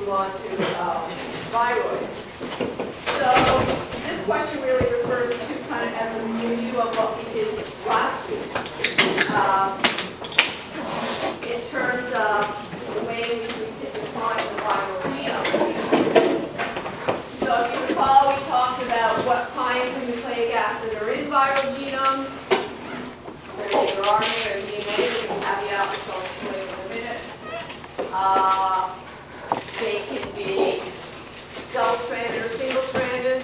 move on to viroids. So this question really refers to kind of as a review of what we did last week in terms of the way in which we could define the viral genome. So if you recall, we talked about what kinds of nucleic acid are in viral genomes. There's either RNA or DNA. We can caveat, which I'll explain in a minute. They can be double-stranded or single-stranded.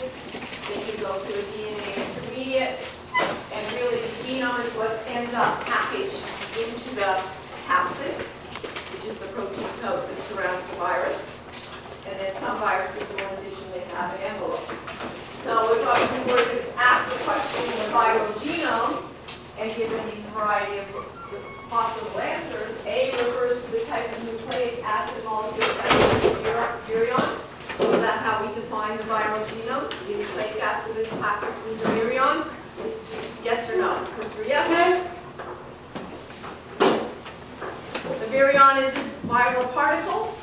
They can go through a DNA intermediate. And really, the genome is what ends up packaged into the capsid, which is the protein coat that surrounds the virus. And then some viruses, in addition, they have an envelope. So if we were to ask the question in the viral genome, and given these variety of possible answers, A refers to the type of nucleic acid molecule found in the virion. So is that how we define the viral genome? The nucleic acid is packaged in the virion? Yes or no? Christopher, yes? The virion is a viral particle.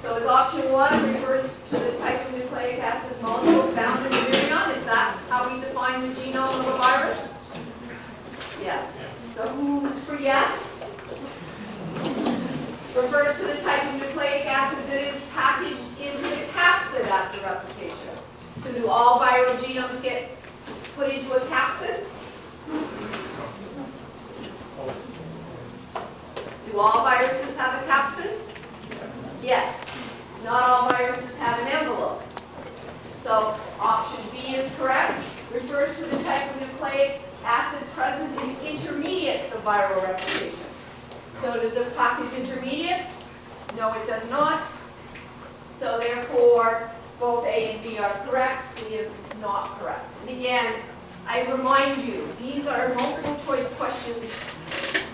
So is option 1 refers to the type of nucleic acid molecule found in the virion? Is that how we define the genome of a virus? Yes. So who is for yes? Refers to the type of nucleic acid that is packaged into the capsid after replication. So do all viral genomes get put into a capsid? Do all viruses have a capsid? Yes. Not all viruses have an envelope. So option B is correct. Refers to the type of nucleic acid present in intermediates of viral replication. So does it package intermediates? No, it does not. So therefore, both A and B are correct. C is not correct. And again, I remind you, these are multiple choice questions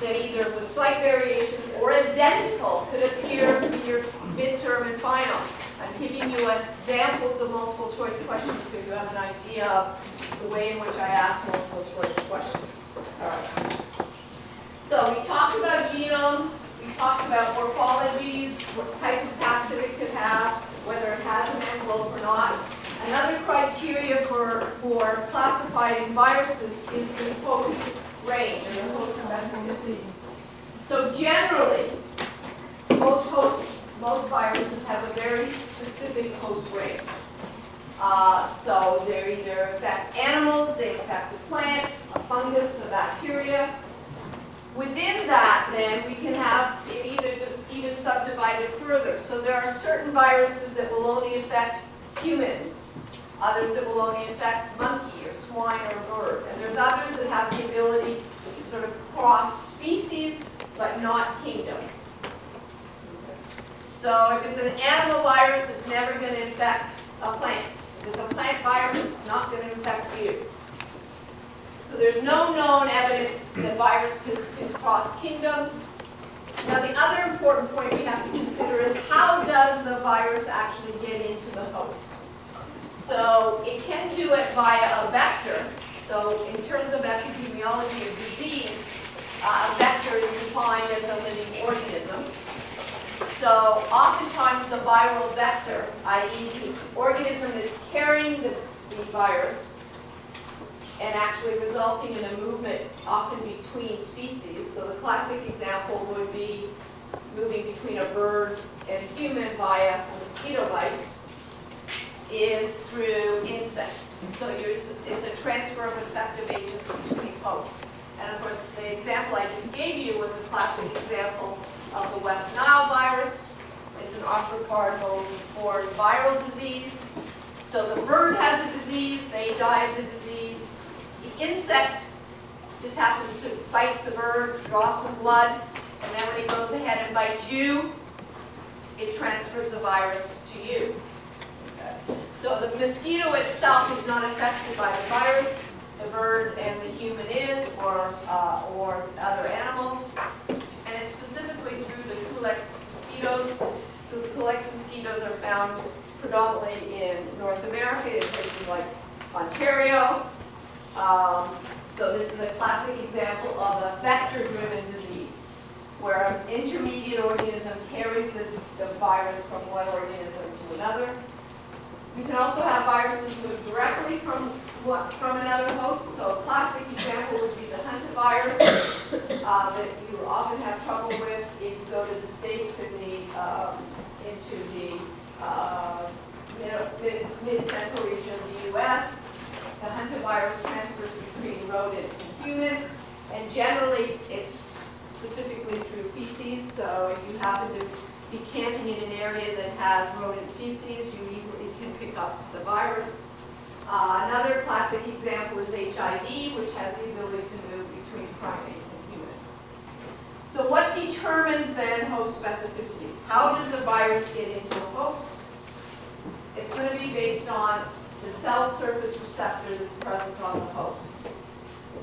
that either with slight variations or identical could appear in your midterm and final. I'm giving you examples of multiple choice questions so you have an idea of the way in which I ask multiple choice questions. All right. So we talked about genomes, we talked about morphologies, what type of capsid it could have, whether it has an envelope or not. Another criteria for classifying viruses is the host range or the host specificity. So generally, most viruses have a very specific host range. So they either affect animals, they affect a plant, a fungus, a bacteria. Within that, then, we can have it even subdivided further. So there are certain viruses that will only affect humans, others that will only affect monkey or swine or bird, and there's others that have the ability to sort of cross species, but not kingdoms. So if it's an animal virus, it's never going to infect a plant. If it's a plant virus, it's not going to infect you. So there's no known evidence that viruses can cross kingdoms. Now the other important point we have to consider is how does the virus actually get into the host? So it can do it via a vector. So in terms of epidemiology of disease, a vector is defined as a living organism. So oftentimes the viral vector, i.e. the organism that's carrying the virus and actually resulting in a movement often between species. So the classic example would be moving between a bird and a human via a mosquito bite is through insects. So it's a transfer of effective agents between hosts. And of course, the example I just gave you was a classic example of the West Nile virus. It's an arthropodoid viral disease. So the bird has a disease, they die of the disease. The insect just happens to bite the bird, draw some blood, and then when it goes ahead and bites you, it transfers the virus to you. Okay. So the mosquito itself is not affected by the virus. The bird and the human is, or other animals. And it's specifically through the Culex mosquitoes. So the Culex mosquitoes are found predominantly in North America, in places like Ontario. So this is a classic example of a vector-driven disease, where an intermediate organism carries the virus from one organism to another. You can also have viruses move directly from another host. So a classic example would be the hantavirus that you often have trouble with if you go to the States in into the mid-central region of the U.S. The hantavirus transfers between rodents and humans, and generally it's specifically through feces. So if you happen to be camping in an area that has rodent feces, you easily can pick up the virus. Another classic example is HIV, which has the ability to move between primates and humans. So what determines then host specificity? How does a virus get into a host? It's going to be based on the cell surface receptor that's present on the host.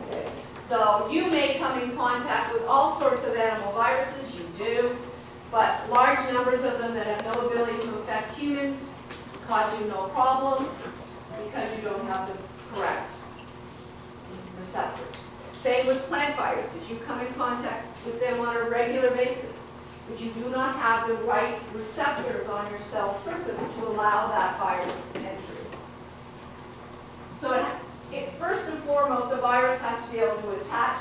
Okay. So you may come in contact with all sorts of animal viruses, you do, but large numbers of them that have no ability to affect humans cause you no problem because you don't have the correct receptors. Same with plant viruses. You come in contact with them on a regular basis, but you do not have the right receptors on your cell surface to allow that virus entry. So first and foremost, a virus has to be able to attach,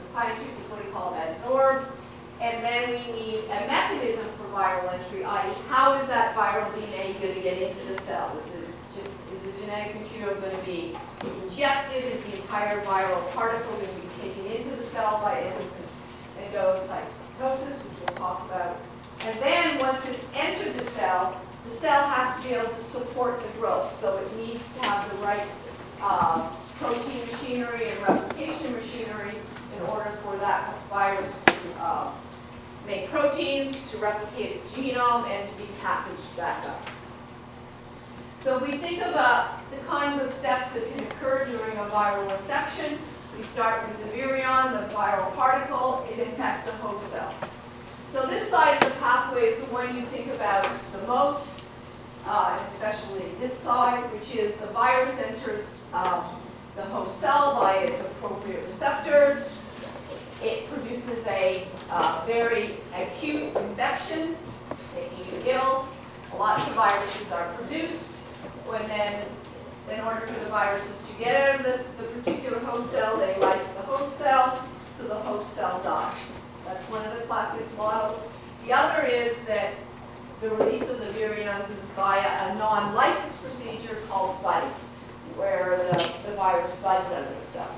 scientifically called adsorb, and then we need a mechanism for viral entry, i.e. how is that viral DNA going to get into the cell? Is the genetic material going to be injected? Is the entire viral particle going to be taken into the cell by endocytosis, which we'll talk about? And then once it's entered the cell has to be able to support the growth. So it needs to have the right protein machinery and replication machinery in order for that virus to make proteins, to replicate its genome, and to be packaged back up. So if we think about the kinds of steps that can occur during a viral infection, we start with the virion, the viral particle. It infects a host cell. So this side of the pathway is the one you think about the most, especially this side, which is the virus enters the host cell by its appropriate receptors. It produces a very acute infection, making you ill. Lots of viruses are produced. And then, in order for the viruses to get out of the particular host cell, they lyse the host cell, so the host cell dies. That's one of the classic models. The other is that the release of the virions is via a non-lysis procedure called budding, where the virus buds out of the cell.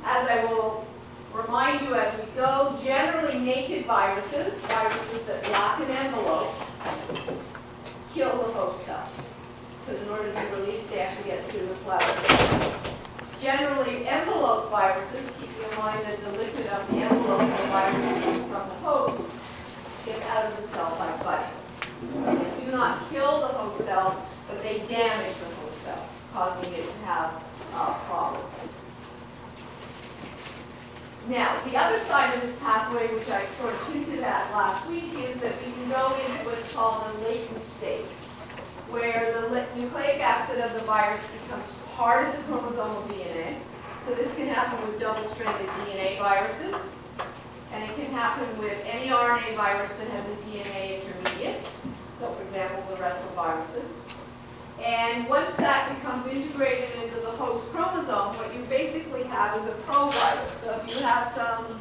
As I will remind you as we go, generally naked viruses that lack an envelope, kill the host cell. Because in order to be released, they have to get through the flower. Generally, envelope viruses, keeping in mind that the liquid of the envelope of the virus comes from the host, gets out of the cell by budding. They do not kill the host cell, but they damage the host cell, causing it to have problems. Now, the other side of this pathway, which I sort of hinted at last week, is that we can go into what's called a latent state, where the nucleic acid of the virus becomes part of the chromosomal DNA. So this can happen with double-stranded DNA viruses, and it can happen with any RNA virus that has a DNA intermediate. So for example, the retroviruses. And once that becomes integrated into the host chromosome, what you basically have is a provirus. So if you have some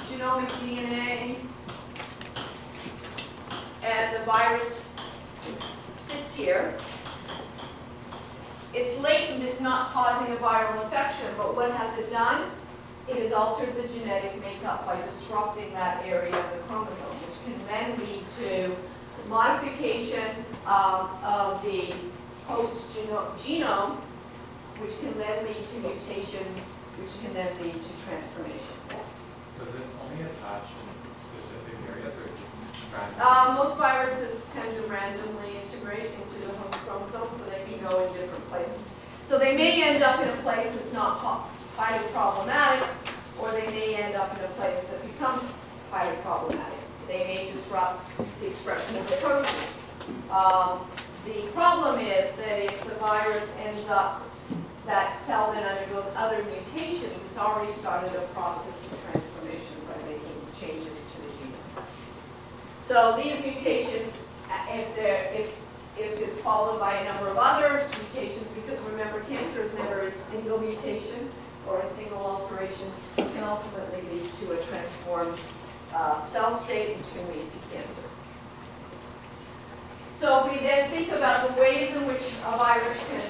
genomic DNA and the virus sits here, it's latent, it's not causing a viral infection, but what has it done? It has altered the genetic makeup by disrupting that area of the chromosome, which can then lead to modification of the host genome, which can then lead to mutations, which can then lead to transformation. Does it only attach in specific areas, or just randomly? Most viruses tend to randomly integrate into the host chromosome, so they can go in different places. So they may end up in a place that's not highly problematic, or they may end up in a place that becomes highly problematic. They may disrupt the expression of the protein. The problem is that if the virus ends up, that cell then undergoes other mutations, it's already started a process of transformation by making changes to the genome. So these mutations if it's followed by a number of other mutations, because remember, cancer is never a single mutation or a single alteration, it can ultimately lead to a transformed cell state, which can lead to cancer. So if we then think about the ways in which a virus can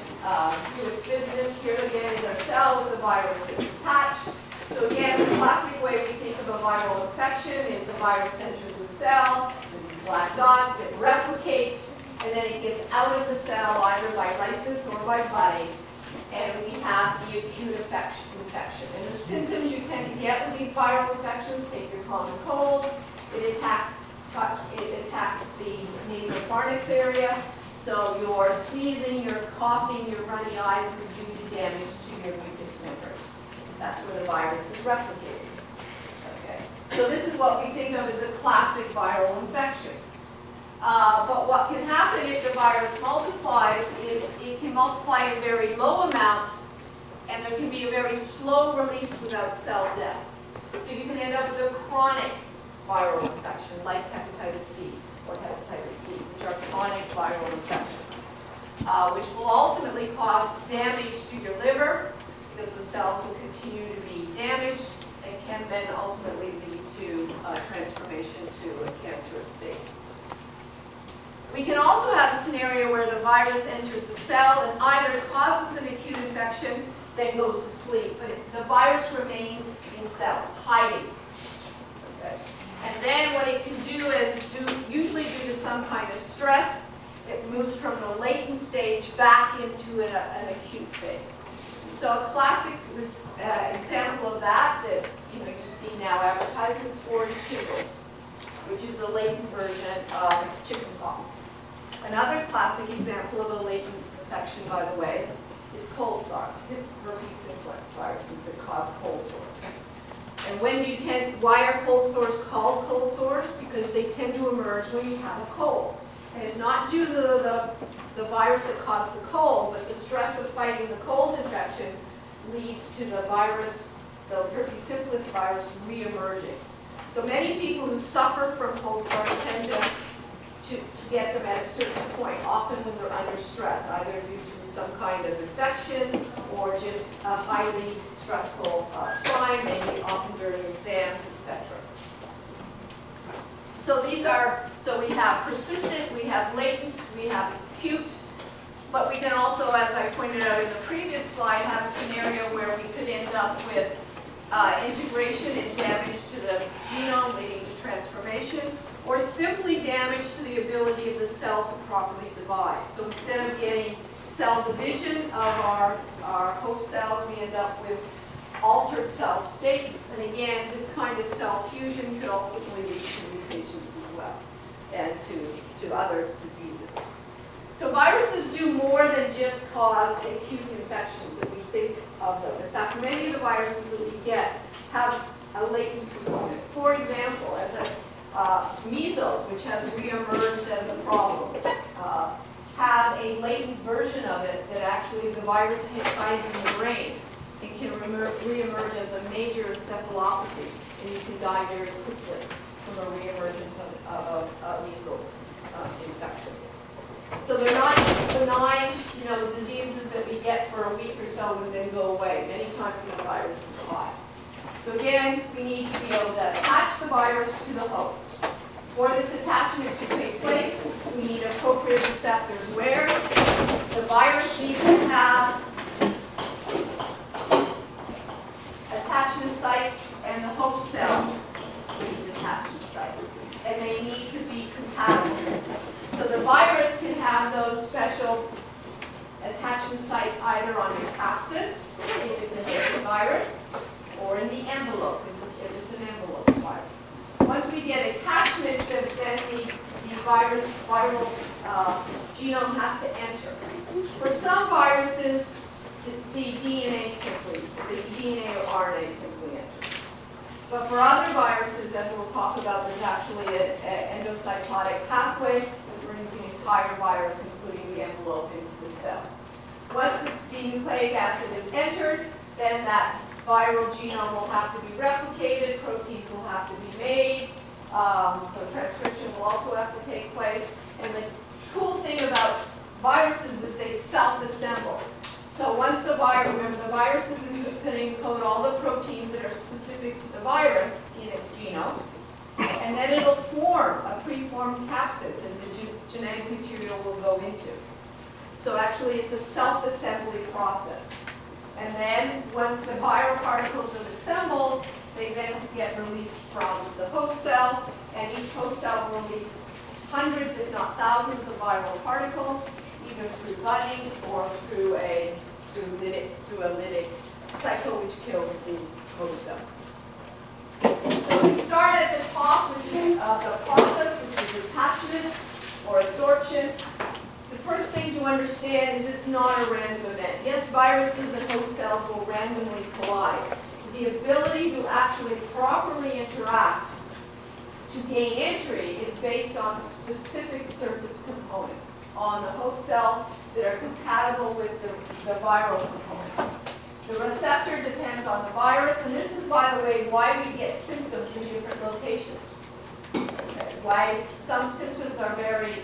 do its business, here again is our cell with the virus that's attached. So again, the classic way we think of a viral infection is the virus enters the cell, with these black dots, it replicates, and then it gets out of the cell either by lysis or by budding, and we have the acute infection. And the symptoms you tend to get with these viral infections, take your common cold, it attacks the nasopharynx area, so your sneezing, your coughing, your runny eyes is due to damage to your mucous membranes. That's where the virus is replicated. Okay. So this is what we think of as a classic viral infection. But what can happen if the virus multiplies is it can multiply in very low amounts, and there can be a very slow release without cell death. So you can end up with a chronic viral infection like hepatitis B or hepatitis C, which are chronic viral infections, which will ultimately cause damage to your liver because the cells will continue to be damaged and can then ultimately lead to transformation to a cancerous state. We can also have a scenario where the virus enters the cell and either causes an acute infection, then goes to sleep, but the virus remains in cells, hiding. Okay. And then what it can do is, usually due to some kind of stress, it moves from the latent stage back into an acute phase. So a classic example of that you see now advertised is for shingles, which is the latent version of chickenpox. Another classic example of a latent infection, by the way, is cold sores, herpes simplex viruses that cause cold sores. And why are cold sores called cold sores? Because they tend to emerge when you have a cold. And it's not due to the virus that caused the cold, but the stress of fighting the cold infection leads to the virus, the herpes simplex virus, re-emerging. So many people who suffer from cold sores tend to get them at a certain point, often when they're under stress, either due to some kind of infection or just a highly stressful time, maybe often during exams, etc. So we have persistent, we have latent, we have acute, but we can also, as I pointed out in the previous slide, have a scenario where we could end up with integration and damage to the genome leading to transformation, or simply damage to the ability of the cell to properly divide. So instead of getting cell division of our host cells, we end up with altered cell states. And again, this kind of cell fusion could ultimately lead to mutations as well, and to other diseases. So viruses do more than just cause acute infections that we think of them. In fact, many of the viruses that we get have a latent component. For example, measles, which has reemerged as a problem, has a latent version of it that actually the virus hides in the brain. It can reemerge as a major encephalopathy, and you can die very quickly from a reemergence of measles infection. So they're not just benign, diseases that we get for a week or so and then go away. Many times these viruses die. So again, we need to be able to attach the virus to the host. For this attachment to take place, we need appropriate receptors where the virus needs to have attachment sites and the host cell needs attachment sites. And they need to be compatible. So the virus can have those special attachment sites either on your capsid, if it's an antivirus, or in the envelope, if it's an envelope virus. Once we get attachment, then the viral genome has to enter. For some viruses, the DNA or RNA simply enters. But for other viruses, as we'll talk about, there's actually an endocytotic pathway that brings the entire virus, including the envelope, into the cell. Once the nucleic acid is entered, then that viral genome will have to be replicated, proteins will have to be made, so transcription will also have to take place, And the cool thing about viruses is they self-assemble. So once the virus, remember the virus is going to encode all the proteins that are specific to the virus in its genome, and then it'll form a preformed capsid that the genetic material will go into. So actually it's a self-assembly process. And then once the viral particles are assembled, they then get released from the host cell, and each host cell will release hundreds, if not thousands, of viral particles, either through budding or through a lytic cycle, which kills the host cell. So we start at the top, which is the process, which is attachment or absorption. The first thing to understand is it's not a random event. Yes, viruses and host cells will randomly collide. The ability to actually properly interact to gain entry is based on specific surface components on the host cell that are compatible with the viral components. The receptor depends on the virus, and this is, by the way, why we get symptoms in different locations. Okay. Why some symptoms are very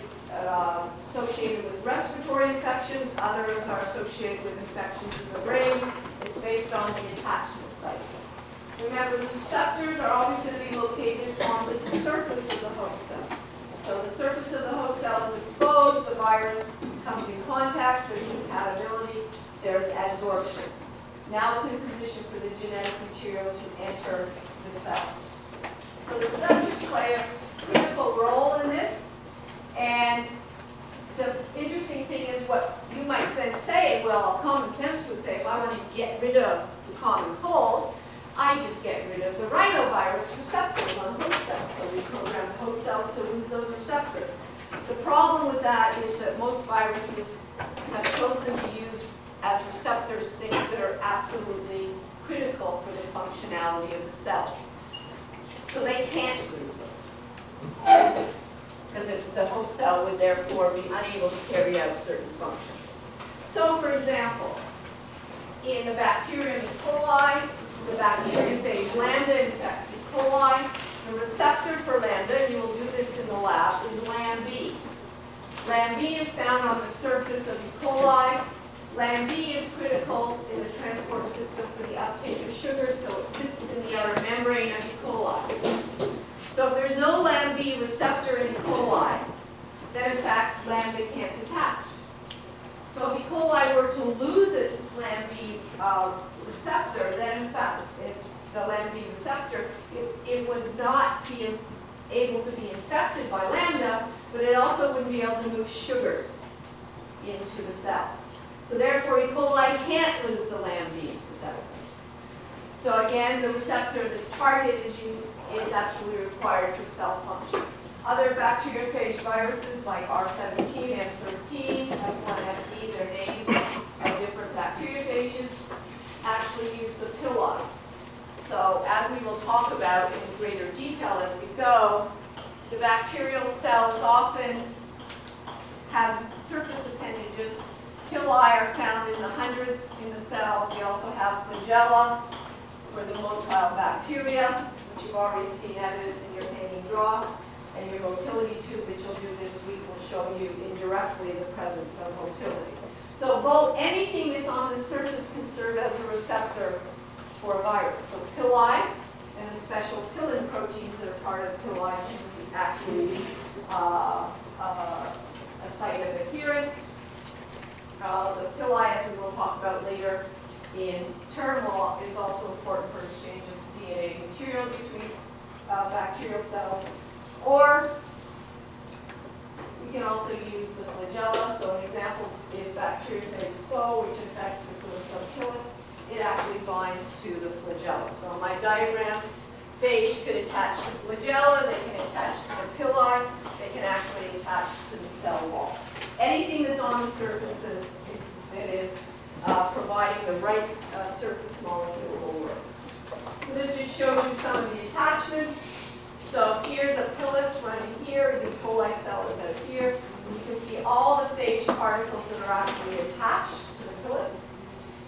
associated with respiratory infections, others are associated with infections in the brain. It's based on the attachment site. Remember, the receptors are always going to be located on the surface of the host cell. So the surface of the host cell is exposed, the virus comes in contact, there's compatibility, there's adsorption. Now it's in position for the genetic material to enter the cell. So the receptors play a critical role in this. And the interesting thing is what you might then say, well, common sense would say, if I want to get rid of the common cold, I just get rid of the rhinovirus receptors on host cells. So we program the host cells to lose those receptors. The problem with that is that most viruses have chosen to use as receptors things that are absolutely critical for the functionality of the cells. So they can't lose them, because the host cell would therefore be unable to carry out certain functions. So for example, in the bacterium E. coli, the bacteriophage lambda infects E. coli. The receptor for lambda, and you will do this in the lab, is LAM-B. LAM-B is found on the surface of E. coli. LAM-B is critical in the transport system for the uptake of sugars, so it sits in the outer membrane of E. coli. So if there's no LAM-B receptor in E. coli, then in fact lambda can't attach. So if E. coli were to lose its LAM-B receptor, then in fact it's the LAM-B receptor, it would not be able to be infected by lambda, but it also wouldn't be able to move sugars into the cell. So therefore E. coli can't lose the LAM-B receptor. So again, the receptor, this target is absolutely required for cell function. Other bacteriophage viruses like R17, M13, F1FD, their names are different bacteriophages, actually use the pili. So as we will talk about in greater detail as we go, the bacterial cells often has surface appendages. Pili are found in the hundreds in the cell. We also have flagella for the motile bacteria, which you've already seen evidence in your hanging draw, and your motility tube that you'll do this week will show you indirectly the presence of motility. So both anything that's on the surface can serve as a receptor for a virus. So pili and the special pilin proteins that are part of pili can actually be a site of adherence. The pili, as we will talk about later in term, is also important for exchange of DNA material between bacterial cells. Or we can also use the flagella. So an example is bacteriophage SPO, which infects Bacillus subtilis. It actually binds to the flagella. So in my diagram, phage could attach to flagella, they can attach to the pili, they can actually attach to the cell wall. Anything that's on the surface that is providing the right surface molecule will work. So this just shows you some of the attachments. So here's a pilus running here, the E. coli cell is out here. You can see all the phage particles that are actually attached to the pilus.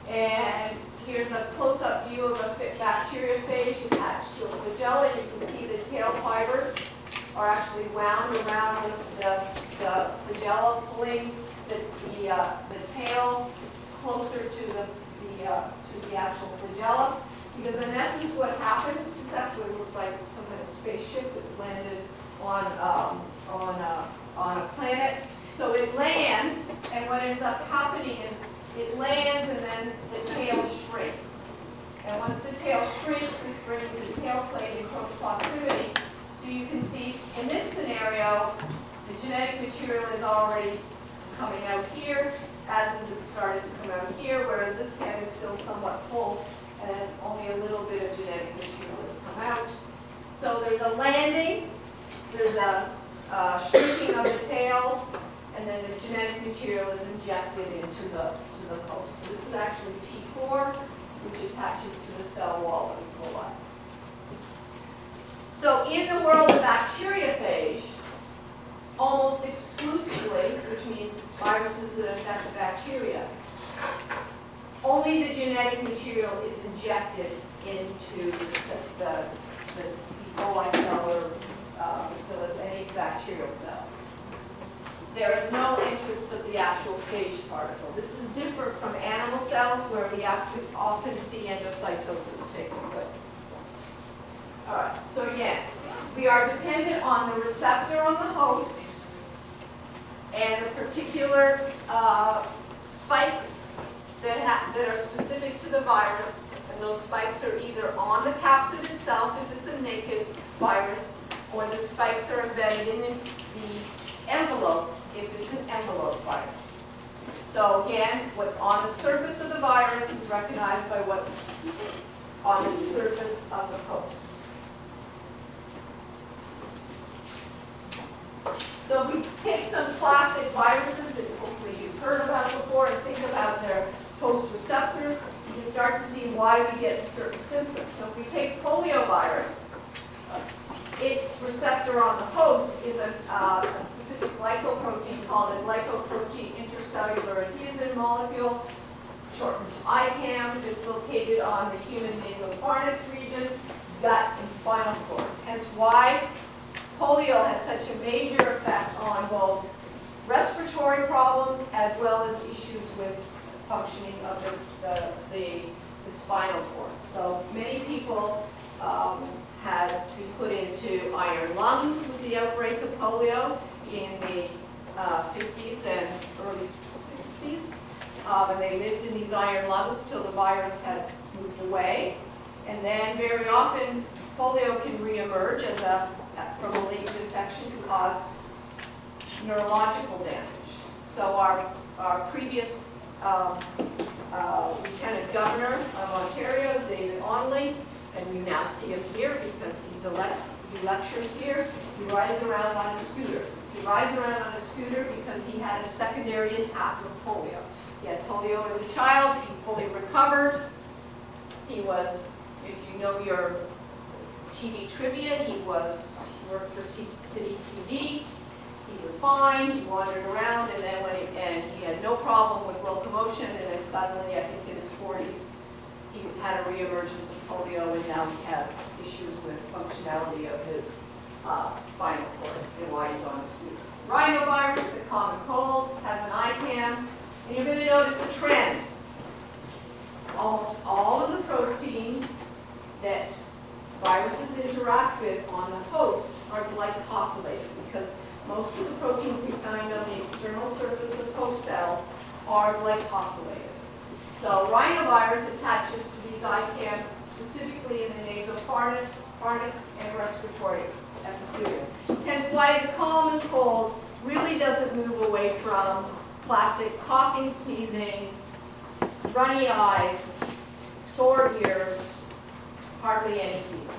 And here's a close-up view of a bacteriophage attached to a flagella. You can see the tail fibers are actually wound around the the flagella pulling the tail closer to the actual flagella. Because in essence what happens, this actually looks like some kind of spaceship that's landed on a planet. So it lands, and what ends up happening is it lands and then the tail shrinks. And once the tail shrinks, this brings the tail plate in close proximity. So you can see in this scenario, the genetic material is already coming out here, as is it started to come out here, whereas this can is still somewhat full, and only a little bit of genetic material has come out. So there's a landing, there's a shrinking of the tail, and then the genetic material is injected into the host. So this is actually T4, which attaches to the cell wall of E. coli. So in the world of bacteriophage, almost exclusively, which means viruses that infect bacteria, only the genetic material is injected into the E. coli cell or bacillus, any bacterial cell. There is no entrance of the actual phage particle. This is different from animal cells where we often see endocytosis taking place. All right, so again, we are dependent on the receptor on the host and the particular spikes that are specific to the virus, and those spikes are either on the capsid itself if it's a naked virus, or the spikes are embedded in the envelope if it's an envelope virus. So again, what's on the surface of the virus is recognized by what's on the surface of the host. So if we take some classic viruses that hopefully you've heard about before and think about their host receptors, you can start to see why we get certain symptoms. So if we take poliovirus, its receptor on the host is a specific glycoprotein called a glycoprotein intercellular adhesin molecule, shortened to ICAM. It's located on the human nasopharynx region, gut, and spinal cord. Hence why polio had such a major effect on both respiratory problems as well as issues with functioning of the spinal cord. So many people had to be put into iron lungs with the outbreak of polio in the 50s and early 60s. And they lived in these iron lungs till the virus had moved away. And then very often polio can reemerge as from a latent infection to cause neurological damage. So our previous Lieutenant Governor of Ontario, David Onley, and we now see him here because he lectures here. He rides around on a scooter. He rides around on a scooter because he had a secondary attack of polio. He had polio as a child. He fully recovered. He was, if you know your TV trivia, he worked for City TV. He was fine. He wandered around, and then he had no problem with locomotion, and then suddenly, I think in his 40s, he had a reemergence of polio, and now he has issues with functionality of his spinal cord and why he's on a scooter. Rhinovirus, the common cold, has an ICAM, and you're going to notice a trend. Almost all of the proteins that viruses interact with on the host are glycosylated because most of the proteins we find on the external surface of host cells are glycosylated. So rhinovirus attaches to these ICAMs specifically in the nasopharynx and respiratory epithelium. Hence why the common cold really doesn't move away from classic coughing, sneezing, runny eyes, sore ears, hardly any fever,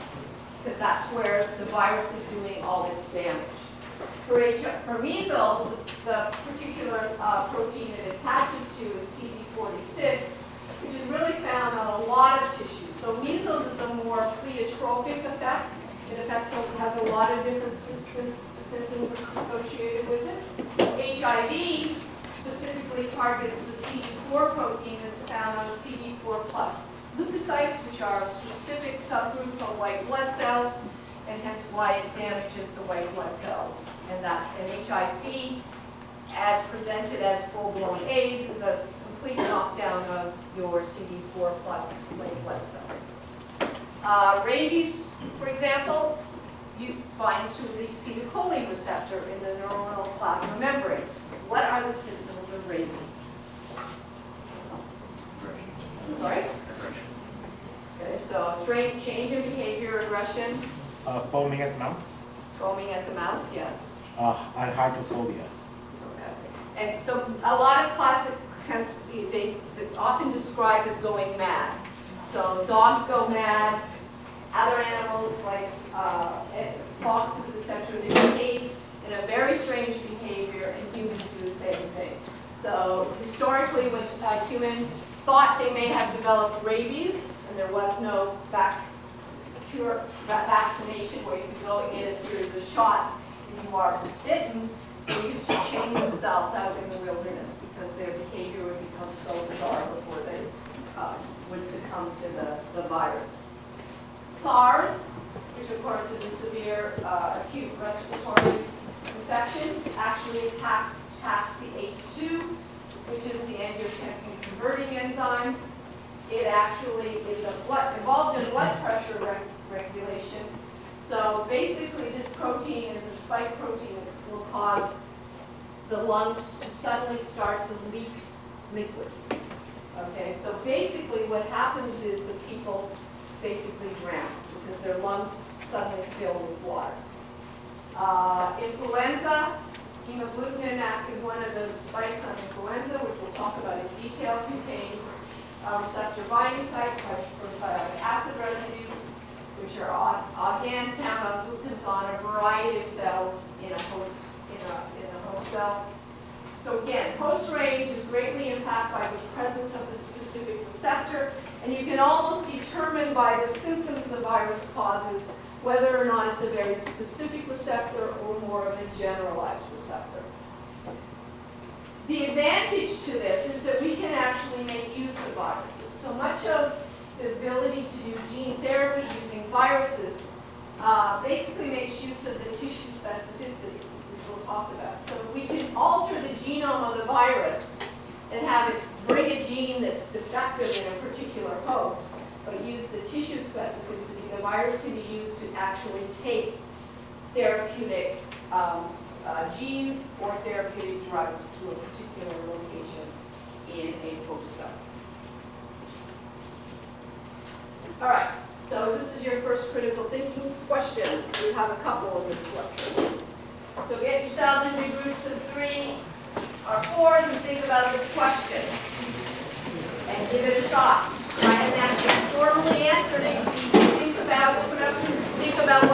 because that's where the virus is doing all its damage. For measles, the particular protein it attaches to is CD46, which is really found on a lot of tissues. So measles is a more pleiotropic effect. It has a lot of different symptoms associated with it. HIV specifically targets the CD4 protein that's found on CD4 plus leukocytes, which are a specific subgroup of white blood cells. and hence why it damages the white blood cells. And that's an HIV, as presented as full-blown AIDS, is a complete knockdown of your CD4 plus white blood cells. Rabies, for example, binds to the acetylcholine receptor in the neuronal plasma membrane. What are the symptoms of rabies? Sorry? Okay, so strange change in behavior, aggression, Foaming at the mouth, foaming at the mouth, yes. and hydrophobia. Okay. And so a lot of classic, they're often described as going mad. So dogs go mad, other animals like foxes, etc., they behave in a very strange behavior, and humans do the same thing. So historically, when a human thought they may have developed rabies, and there was no vaccination where you could go and get a series of shots if you are bitten, they used to chain themselves out in the wilderness because their behavior would become so bizarre before they would succumb to the virus. SARS, which of course is a severe acute respiratory infection, actually attacks the ACE2, which is the angiotensin converting enzyme. It actually is involved in blood pressure regulation. So basically this protein is a spike protein that will cause the lungs to suddenly start to leak liquid. Okay, so basically what happens is the people basically drown because their lungs suddenly fill with water. Influenza, hemagglutinin is one of those spikes on influenza, which we'll talk about in detail, contains receptor binding site for procyclic acid residues, which are again found on glucans on a variety of cells in a host cell. So again, host range is greatly impacted by the presence of the specific receptor, and you can almost determine by the symptoms the virus causes whether or not it's a very specific receptor or more of a generalized receptor. The advantage to this is that we can actually make use of viruses. So much of the ability to do gene therapy using viruses basically makes use of the tissue specificity, which we'll talk about. So we can alter the genome of the virus and have it bring a gene that's defective in a particular host, but use the tissue specificity. The virus can be used to actually take therapeutic genes or therapeutic drugs to a particular location in a host cell. All right, so this is your first critical thinking question. We have a couple in this lecture. So get yourselves into groups of 3 or 4s and think about this question. And give it a shot. I haven't actually formally answered it. Think about